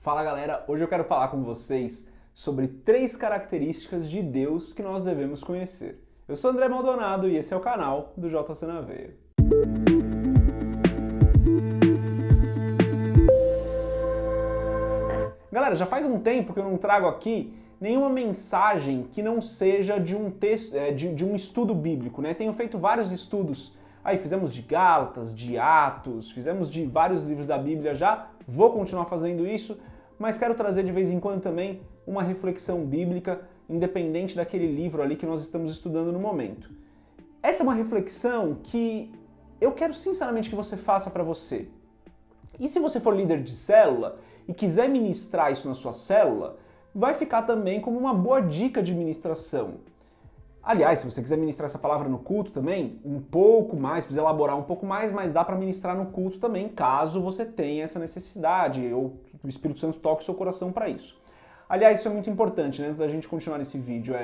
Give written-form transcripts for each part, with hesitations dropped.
Fala galera, hoje eu quero falar com vocês sobre 3 características de Deus que nós devemos conhecer. Eu sou André Maldonado e esse é o canal do JC na Veia. Galera, já faz um tempo que eu não trago aqui nenhuma mensagem que não seja de um texto, de um estudo bíblico, né? Tenho feito vários estudos, aí fizemos de Gálatas, de Atos, fizemos de vários livros da Bíblia já, vou continuar fazendo isso, mas quero trazer de vez em quando também uma reflexão bíblica, independente daquele livro ali que nós estamos estudando no momento. Essa é uma reflexão que eu quero sinceramente que você faça para você. E se você for líder de célula e quiser ministrar isso na sua célula, vai ficar também como uma boa dica de ministração. Aliás, se você quiser ministrar essa palavra no culto também, um pouco mais, precisa elaborar um pouco mais, mas dá para ministrar no culto também, caso você tenha essa necessidade ou o Espírito Santo toque o seu coração para isso. Aliás, isso é muito importante, né? Antes da gente continuar nesse vídeo,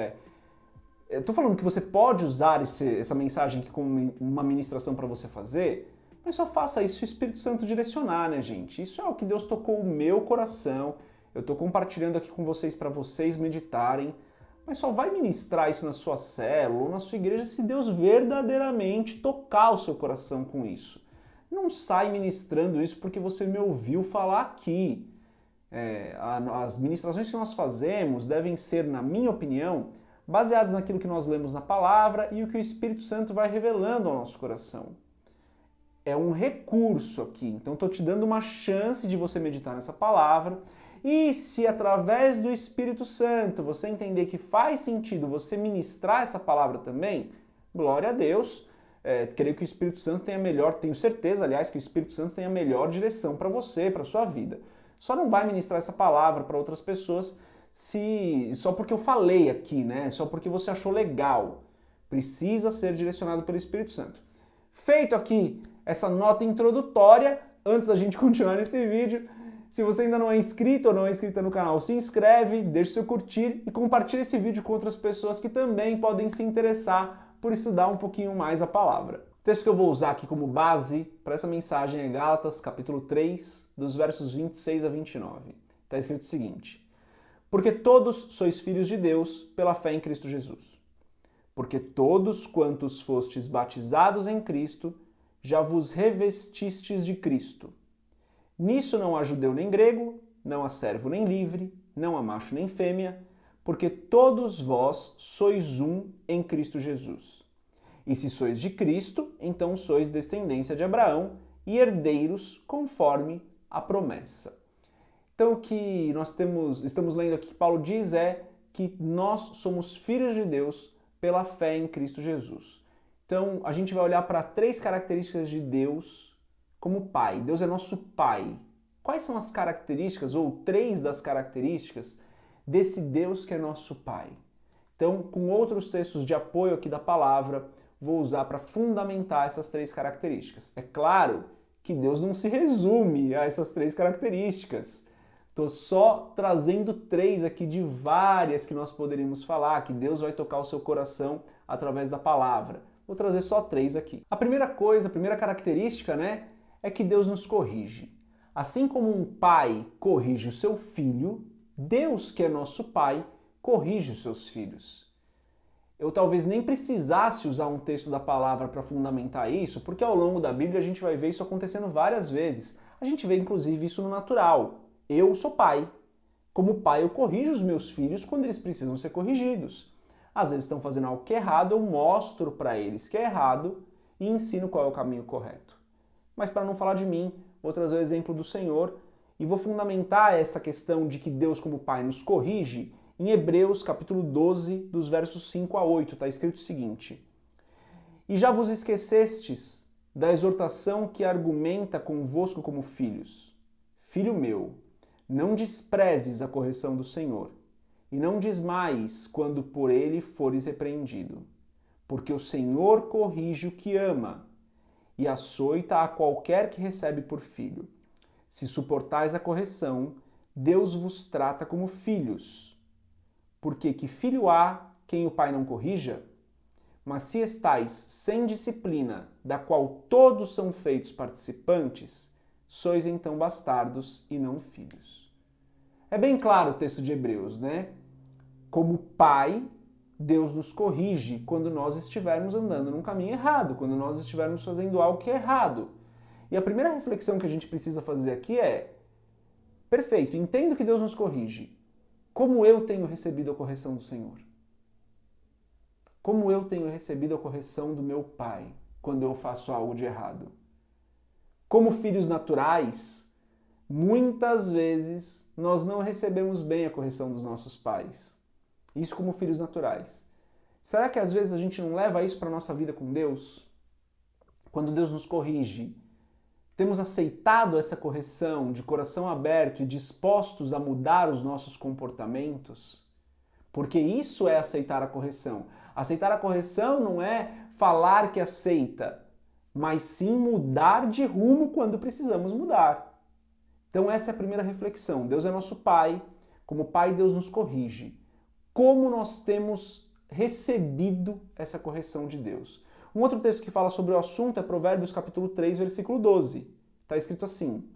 eu tô falando que você pode usar essa mensagem aqui como uma ministração para você fazer, mas só faça isso se o Espírito Santo direcionar, né, gente? Isso é o que Deus tocou o meu coração. Eu tô compartilhando aqui com vocês para vocês meditarem, mas só vai ministrar isso na sua célula ou na sua igreja se Deus verdadeiramente tocar o seu coração com isso. Não sai ministrando isso porque você me ouviu falar aqui. As ministrações que nós fazemos devem ser, na minha opinião, baseadas naquilo que nós lemos na palavra e o que o Espírito Santo vai revelando ao nosso coração. É um recurso aqui, então estou te dando uma chance de você meditar nessa palavra. E se através do Espírito Santo você entender que faz sentido você ministrar essa palavra também, glória a Deus. Creio que o Espírito Santo tem a melhor, tenho certeza, aliás, que o Espírito Santo tem a melhor direção para você, para a sua vida. Só não vai ministrar essa palavra para outras pessoas só porque eu falei aqui, né? Só porque você achou legal. Precisa ser direcionado pelo Espírito Santo. Feito aqui essa nota introdutória, antes da gente continuar nesse vídeo, se você ainda não é inscrito ou não é inscrita no canal, se inscreve, deixe seu curtir e compartilhe esse vídeo com outras pessoas que também podem se interessar por estudar um pouquinho mais a palavra. O texto que eu vou usar aqui como base para essa mensagem é Gálatas, capítulo 3, dos versos 26 a 29. Está escrito o seguinte: Porque todos sois filhos de Deus pela fé em Cristo Jesus. Porque todos quantos fostes batizados em Cristo, já vos revestistes de Cristo. Nisso não há judeu nem grego, não há servo nem livre, não há macho nem fêmea, porque todos vós sois um em Cristo Jesus. E se sois de Cristo, então sois descendência de Abraão e herdeiros conforme a promessa. Então o que nós estamos lendo aqui que Paulo diz é que nós somos filhos de Deus pela fé em Cristo Jesus. Então a gente vai olhar para 3 características de Deus como Pai. Deus é nosso Pai. Quais são as características, ou 3 das características, desse Deus que é nosso Pai? Então, com outros textos de apoio aqui da palavra, vou usar para fundamentar essas 3 características. É claro que Deus não se resume a essas 3 características. Estou só trazendo 3 aqui de várias que nós poderíamos falar, que Deus vai tocar o seu coração através da palavra. Vou trazer só 3 aqui. A primeira coisa, a primeira característica, né, é que Deus nos corrige. Assim como um pai corrige o seu filho, Deus, que é nosso pai, corrige os seus filhos. Eu talvez nem precisasse usar um texto da palavra para fundamentar isso, porque ao longo da Bíblia a gente vai ver isso acontecendo várias vezes. A gente vê inclusive isso no natural. Eu sou pai. Como pai, eu corrijo os meus filhos quando eles precisam ser corrigidos. Às vezes estão fazendo algo que é errado, eu mostro para eles que é errado e ensino qual é o caminho correto. Mas para não falar de mim, vou trazer o exemplo do Senhor e vou fundamentar essa questão de que Deus como Pai nos corrige em Hebreus capítulo 12, dos versos 5 a 8. Está escrito o seguinte: E já vos esquecestes da exortação que argumenta convosco como filhos. Filho meu, não desprezes a correção do Senhor, e não desmaies quando por ele fores repreendido. Porque o Senhor corrige o que ama, e açoita a qualquer que recebe por filho. Se suportais a correção, Deus vos trata como filhos. Porque que filho há quem o pai não corrija? Mas se estais sem disciplina, da qual todos são feitos participantes, sois então bastardos e não filhos. É bem claro o texto de Hebreus, né? Como pai, Deus nos corrige quando nós estivermos andando num caminho errado, quando nós estivermos fazendo algo que é errado. E a primeira reflexão que a gente precisa fazer aqui é: perfeito, entendo que Deus nos corrige. Como eu tenho recebido a correção do Senhor? Como eu tenho recebido a correção do meu pai quando eu faço algo de errado? Como filhos naturais, muitas vezes nós não recebemos bem a correção dos nossos pais. Isso como filhos naturais. Será que às vezes a gente não leva isso para a nossa vida com Deus? Quando Deus nos corrige, temos aceitado essa correção de coração aberto e dispostos a mudar os nossos comportamentos? Porque isso é aceitar a correção. Aceitar a correção não é falar que aceita, mas sim mudar de rumo quando precisamos mudar. Então essa é a primeira reflexão. Deus é nosso Pai, como Pai Deus nos corrige. Como nós temos recebido essa correção de Deus? Um outro texto que fala sobre o assunto é Provérbios capítulo 3, versículo 12. Está escrito assim: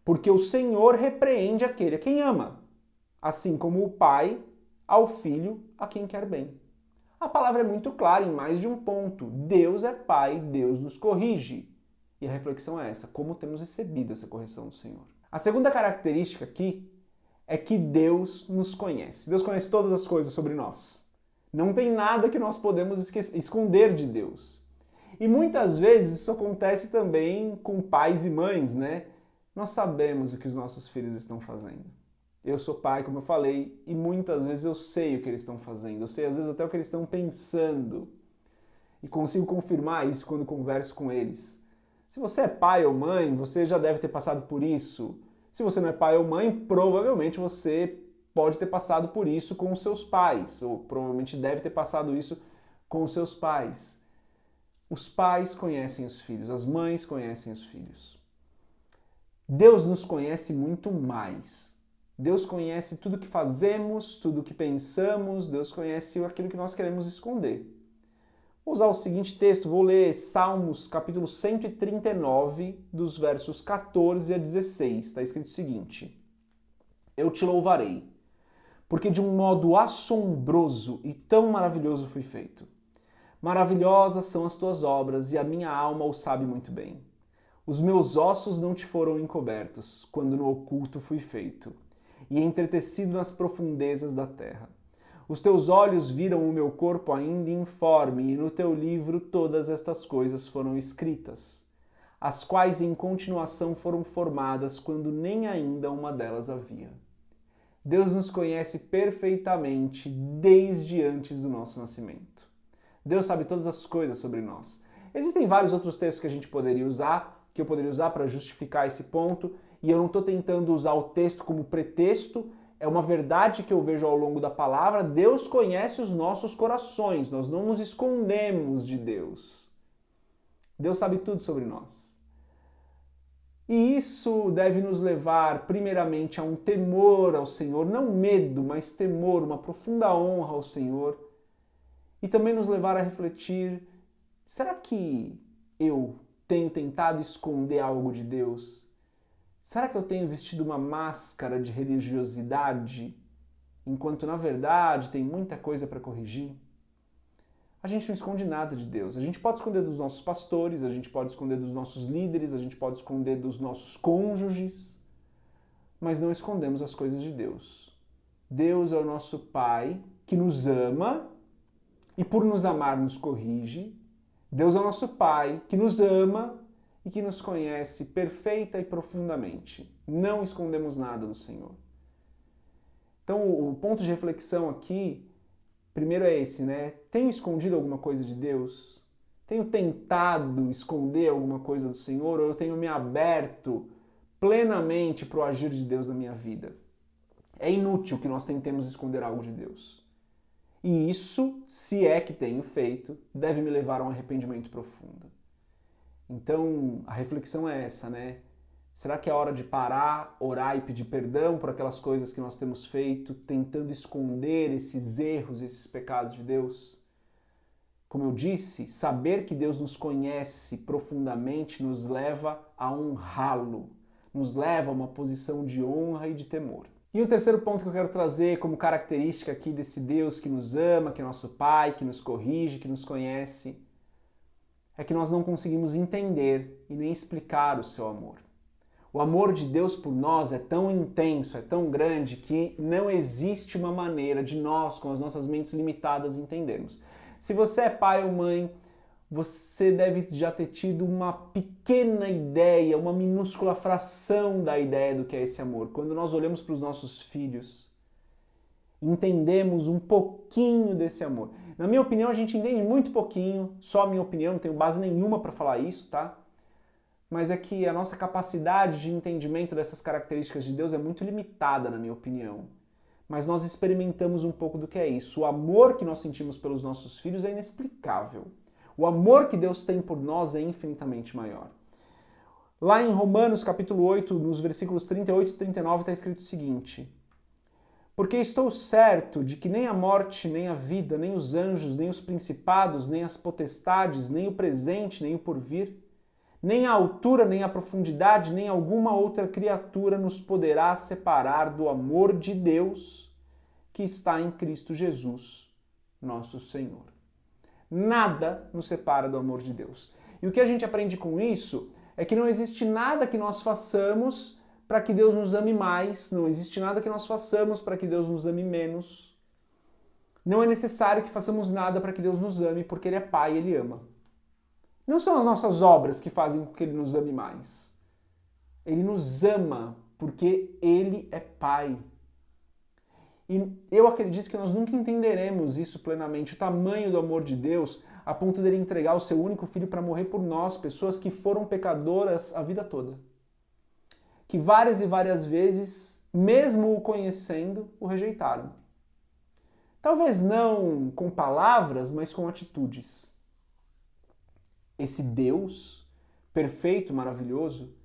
porque o Senhor repreende aquele a quem ama, assim como o Pai ao Filho a quem quer bem. A palavra é muito clara em mais de um ponto. Deus é Pai, Deus nos corrige. E a reflexão é essa: como temos recebido essa correção do Senhor? A segunda característica aqui é que Deus nos conhece. Deus conhece todas as coisas sobre nós. Não tem nada que nós podemos esconder de Deus. E muitas vezes isso acontece também com pais e mães, né? Nós sabemos o que os nossos filhos estão fazendo. Eu sou pai, como eu falei, e muitas vezes eu sei o que eles estão fazendo. Eu sei às vezes até o que eles estão pensando. E consigo confirmar isso quando converso com eles. Se você é pai ou mãe, você já deve ter passado por isso. Se você não é pai ou mãe, provavelmente você pode ter passado por isso com os seus pais, ou provavelmente deve ter passado isso com os seus pais. Os pais conhecem os filhos, as mães conhecem os filhos. Deus nos conhece muito mais. Deus conhece tudo que fazemos, tudo que pensamos, Deus conhece aquilo que nós queremos esconder. Vou usar o seguinte texto, vou ler Salmos capítulo 139, dos versos 14 a 16. Está escrito o seguinte: eu te louvarei, porque de um modo assombroso e tão maravilhoso fui feito. Maravilhosas são as tuas obras, e a minha alma o sabe muito bem. Os meus ossos não te foram encobertos, quando no oculto fui feito, e entretecido nas profundezas da terra. Os teus olhos viram o meu corpo ainda informe, e no teu livro todas estas coisas foram escritas, as quais em continuação foram formadas quando nem ainda uma delas havia. Deus nos conhece perfeitamente desde antes do nosso nascimento. Deus sabe todas as coisas sobre nós. Existem vários outros textos que a gente poderia usar, que eu poderia usar para justificar esse ponto, e eu não estou tentando usar o texto como pretexto. É uma verdade que eu vejo ao longo da palavra. Deus conhece os nossos corações, nós não nos escondemos de Deus. Deus sabe tudo sobre nós. E isso deve nos levar, primeiramente, a um temor ao Senhor, não medo, mas temor, uma profunda honra ao Senhor. E também nos levar a refletir: será que eu tenho tentado esconder algo de Deus? Será que eu tenho vestido uma máscara de religiosidade, enquanto na verdade tem muita coisa para corrigir? A gente não esconde nada de Deus. A gente pode esconder dos nossos pastores, a gente pode esconder dos nossos líderes, a gente pode esconder dos nossos cônjuges, mas não escondemos as coisas de Deus. Deus é o nosso Pai que nos ama e por nos amar nos corrige. Deus é o nosso Pai que nos ama e que nos conhece perfeita e profundamente. Não escondemos nada do Senhor. Então, o ponto de reflexão aqui, primeiro é esse, né? Tenho escondido alguma coisa de Deus? Tenho tentado esconder alguma coisa do Senhor? Ou eu tenho me aberto plenamente para o agir de Deus na minha vida? É inútil que nós tentemos esconder algo de Deus. E isso, se é que tenho feito, deve me levar a um arrependimento profundo. Então, a reflexão é essa, né? Será que é hora de parar, orar e pedir perdão por aquelas coisas que nós temos feito, tentando esconder esses erros, esses pecados de Deus? Como eu disse, saber que Deus nos conhece profundamente nos leva a honrá-lo, nos leva a uma posição de honra e de temor. E o terceiro ponto que eu quero trazer como característica aqui desse Deus que nos ama, que é nosso Pai, que nos corrige, que nos conhece, é que nós não conseguimos entender e nem explicar o seu amor. O amor de Deus por nós é tão intenso, é tão grande, que não existe uma maneira de nós, com as nossas mentes limitadas, entendermos. Se você é pai ou mãe, você deve já ter tido uma pequena ideia, uma minúscula fração da ideia do que é esse amor. Quando nós olhamos para os nossos filhos, entendemos um pouquinho desse amor. Na minha opinião, a gente entende muito pouquinho, só a minha opinião, não tenho base nenhuma para falar isso, tá? Mas é que a nossa capacidade de entendimento dessas características de Deus é muito limitada, na minha opinião. Mas nós experimentamos um pouco do que é isso. O amor que nós sentimos pelos nossos filhos é inexplicável. O amor que Deus tem por nós é infinitamente maior. Lá em Romanos capítulo 8, nos versículos 38 e 39, está escrito o seguinte: porque estou certo de que nem a morte, nem a vida, nem os anjos, nem os principados, nem as potestades, nem o presente, nem o porvir, nem a altura, nem a profundidade, nem alguma outra criatura nos poderá separar do amor de Deus que está em Cristo Jesus, nosso Senhor. Nada nos separa do amor de Deus. E o que a gente aprende com isso é que não existe nada que nós façamos para que Deus nos ame mais, não existe nada que nós façamos para que Deus nos ame menos. Não é necessário que façamos nada para que Deus nos ame, porque Ele é Pai e Ele ama. Não são as nossas obras que fazem com que Ele nos ame mais. Ele nos ama porque Ele é Pai. E eu acredito que nós nunca entenderemos isso plenamente, o tamanho do amor de Deus, a ponto dele entregar o seu único filho para morrer por nós, pessoas que foram pecadoras a vida toda. Que várias e várias vezes, mesmo o conhecendo, o rejeitaram. Talvez não com palavras, mas com atitudes. Esse Deus, perfeito, maravilhoso,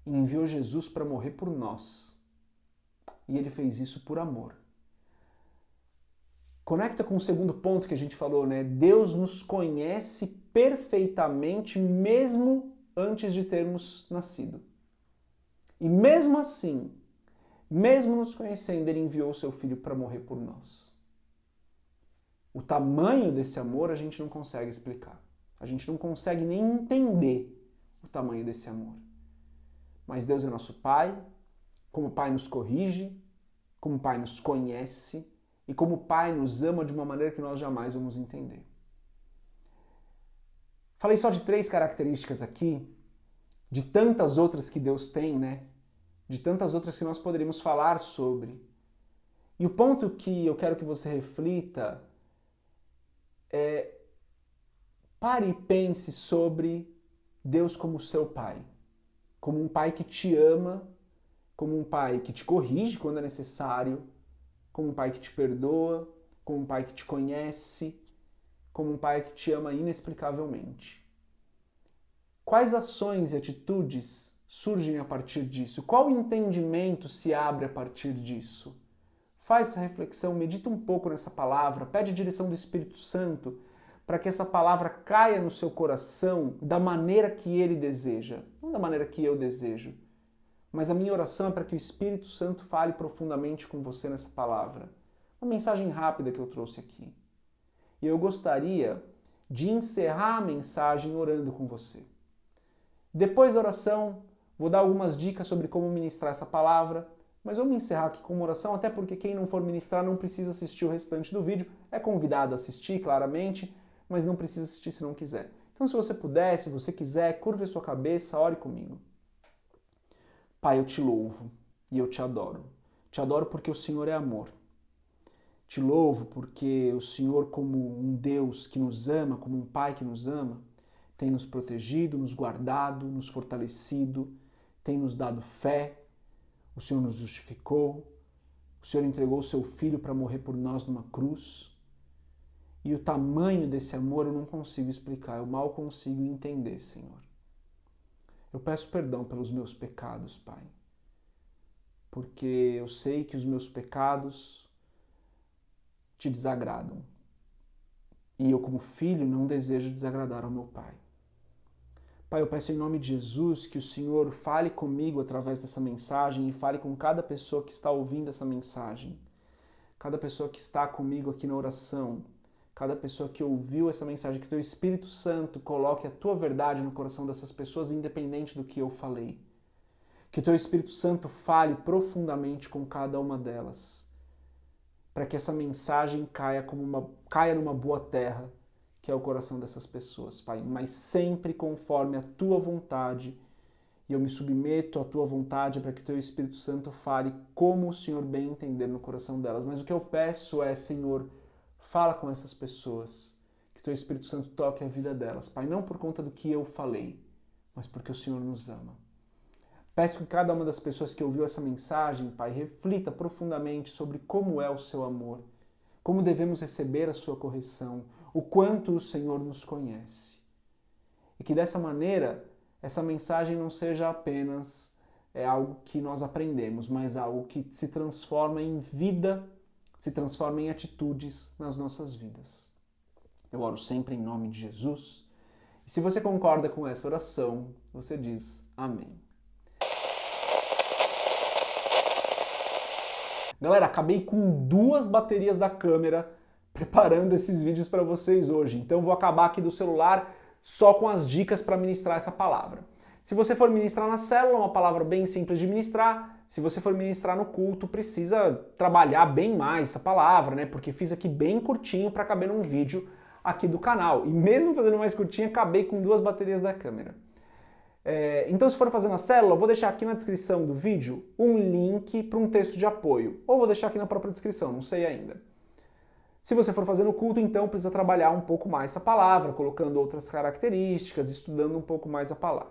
enviou Jesus para morrer por nós. E ele fez isso por amor. Conecta com o segundo ponto que a gente falou, né? Deus nos conhece perfeitamente mesmo antes de termos nascido. E mesmo assim, mesmo nos conhecendo, Ele enviou o seu Filho para morrer por nós. O tamanho desse amor a gente não consegue explicar. A gente não consegue nem entender o tamanho desse amor. Mas Deus é nosso Pai, como Pai nos corrige, como Pai nos conhece, e como Pai nos ama de uma maneira que nós jamais vamos entender. Falei só de 3 características aqui, de tantas outras que Deus tem, né? De tantas outras que nós poderíamos falar sobre. E o ponto que eu quero que você reflita é: pare e pense sobre Deus como seu Pai. Como um Pai que te ama, como um Pai que te corrige quando é necessário, como um Pai que te perdoa, como um Pai que te conhece, como um Pai que te ama inexplicavelmente. Quais ações e atitudes surgem a partir disso? Qual entendimento se abre a partir disso? Faz essa reflexão, medita um pouco nessa palavra, pede a direção do Espírito Santo para que essa palavra caia no seu coração da maneira que Ele deseja, não da maneira que eu desejo. Mas a minha oração é para que o Espírito Santo fale profundamente com você nessa palavra. Uma mensagem rápida que eu trouxe aqui. E eu gostaria de encerrar a mensagem orando com você. Depois da oração, vou dar algumas dicas sobre como ministrar essa palavra, mas vamos encerrar aqui com uma oração, até porque quem não for ministrar não precisa assistir o restante do vídeo. É convidado a assistir, claramente, mas não precisa assistir se não quiser. Então, se você puder, se você quiser, curve a sua cabeça, ore comigo. Pai, eu te louvo e eu te adoro. Te adoro porque o Senhor é amor. Te louvo porque o Senhor, como um Deus que nos ama, como um Pai que nos ama, tem nos protegido, nos guardado, nos fortalecido, tem nos dado fé. O Senhor nos justificou. O Senhor entregou o seu Filho para morrer por nós numa cruz. E o tamanho desse amor eu não consigo explicar, eu mal consigo entender, Senhor. Eu peço perdão pelos meus pecados, Pai, porque eu sei que os meus pecados te desagradam. E eu, como filho, não desejo desagradar ao meu Pai. Pai, eu peço em nome de Jesus que o Senhor fale comigo através dessa mensagem e fale com cada pessoa que está ouvindo essa mensagem, cada pessoa que está comigo aqui na oração, cada pessoa que ouviu essa mensagem, que o Teu Espírito Santo coloque a Tua verdade no coração dessas pessoas, independente do que eu falei. Que o Teu Espírito Santo fale profundamente com cada uma delas, para que essa mensagem caia numa boa terra, que é o coração dessas pessoas, Pai, mas sempre conforme a Tua vontade, e eu me submeto à Tua vontade para que o Teu Espírito Santo fale como o Senhor bem entender no coração delas. Mas o que eu peço é, Senhor, fala com essas pessoas, que o Teu Espírito Santo toque a vida delas, Pai, não por conta do que eu falei, mas porque o Senhor nos ama. Peço que cada uma das pessoas que ouviu essa mensagem, Pai, reflita profundamente sobre como é o Seu amor, como devemos receber a Sua correção, o quanto o Senhor nos conhece. E que dessa maneira, essa mensagem não seja apenas algo que nós aprendemos, mas algo que se transforma em vida, se transforma em atitudes nas nossas vidas. Eu oro sempre em nome de Jesus. E se você concorda com essa oração, você diz amém. Galera, acabei com 2 baterias da câmera preparando esses vídeos para vocês hoje. Então vou acabar aqui do celular só com as dicas para ministrar essa palavra. Se você for ministrar na célula, é uma palavra bem simples de ministrar. Se você for ministrar no culto, precisa trabalhar bem mais essa palavra, né? Porque fiz aqui bem curtinho para caber num vídeo aqui do canal. E mesmo fazendo mais curtinho, acabei com 2 baterias da câmera. Então, se for fazer na célula, eu vou deixar aqui na descrição do vídeo um link para um texto de apoio. Ou vou deixar aqui na própria descrição, não sei ainda. Se você for fazer no culto, então precisa trabalhar um pouco mais essa palavra, colocando outras características, estudando um pouco mais a palavra.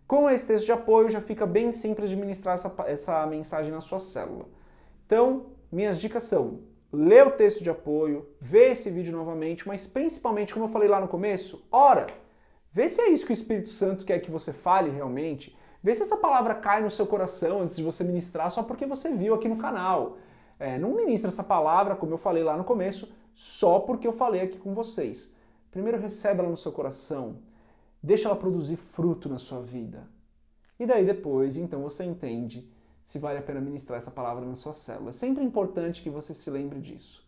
Com esse texto de apoio, já fica bem simples de ministrar essa mensagem na sua célula. Então, minhas dicas são: lê o texto de apoio, vê esse vídeo novamente, mas principalmente, como eu falei lá no começo, ora! Vê se é isso que o Espírito Santo quer que você fale realmente. Vê se essa palavra cai no seu coração antes de você ministrar só porque você viu aqui no canal. Não ministra essa palavra, como eu falei lá no começo, só porque eu falei aqui com vocês. Primeiro recebe ela no seu coração, deixa ela produzir fruto na sua vida. E daí depois, então, você entende se vale a pena ministrar essa palavra na sua célula. É sempre importante que você se lembre disso.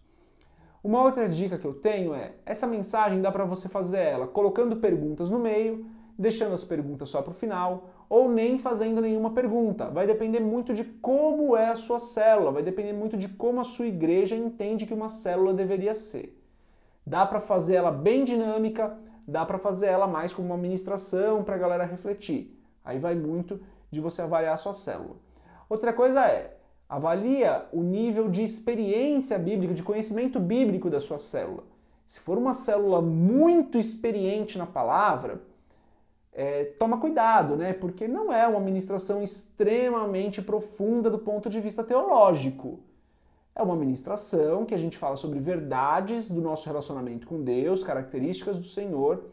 Uma outra dica que eu tenho é, essa mensagem dá para você fazer ela colocando perguntas no meio, deixando as perguntas só para o final, ou nem fazendo nenhuma pergunta. Vai depender muito de como é a sua célula, vai depender muito de como a sua igreja entende que uma célula deveria ser. Dá para fazer ela bem dinâmica, dá para fazer ela mais como uma ministração para a galera refletir. Aí vai muito de você avaliar a sua célula. Outra coisa é, avalia o nível de experiência bíblica, de conhecimento bíblico da sua célula. Se for uma célula muito experiente na palavra, toma cuidado, né? Porque não é uma ministração extremamente profunda do ponto de vista teológico. É uma ministração que a gente fala sobre verdades do nosso relacionamento com Deus, características do Senhor,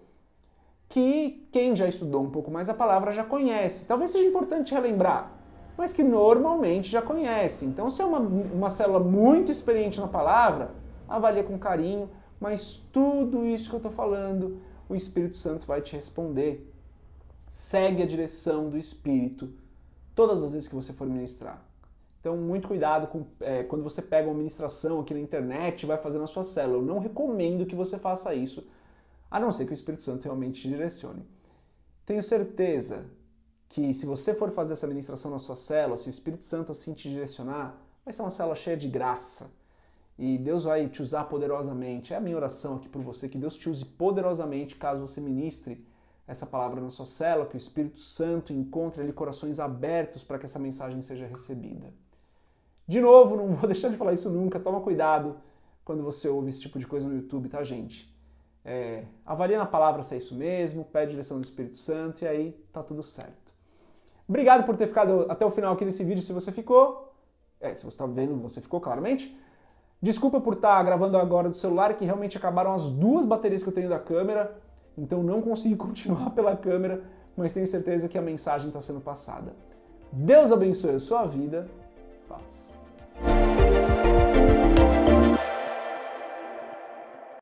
que quem já estudou um pouco mais a palavra já conhece. Talvez seja importante relembrar, mas que normalmente já conhece. Então, se é uma célula muito experiente na palavra, avalia com carinho, mas tudo isso que eu estou falando, o Espírito Santo vai te responder. Segue a direção do Espírito todas as vezes que você for ministrar. Então, muito cuidado quando você pega uma ministração aqui na internet e vai fazer na sua célula. Eu não recomendo que você faça isso, a não ser que o Espírito Santo realmente te direcione. Tenho certeza que se você for fazer essa ministração na sua célula, se o Espírito Santo assim te direcionar, vai ser uma célula cheia de graça. E Deus vai te usar poderosamente. É a minha oração aqui por você, que Deus te use poderosamente caso você ministre essa palavra na sua célula, que o Espírito Santo encontre ali corações abertos para que essa mensagem seja recebida. De novo, não vou deixar de falar isso nunca, toma cuidado quando você ouve esse tipo de coisa no YouTube, tá, gente? Avalia na palavra se é isso mesmo, pede direção do Espírito Santo e aí tá tudo certo. Obrigado por ter ficado até o final aqui desse vídeo, se você ficou. Se você está vendo, você ficou, claramente. Desculpa por estar gravando agora do celular, que realmente acabaram as 2 baterias que eu tenho da câmera, então não consegui continuar pela câmera, mas tenho certeza que a mensagem está sendo passada. Deus abençoe a sua vida. Paz.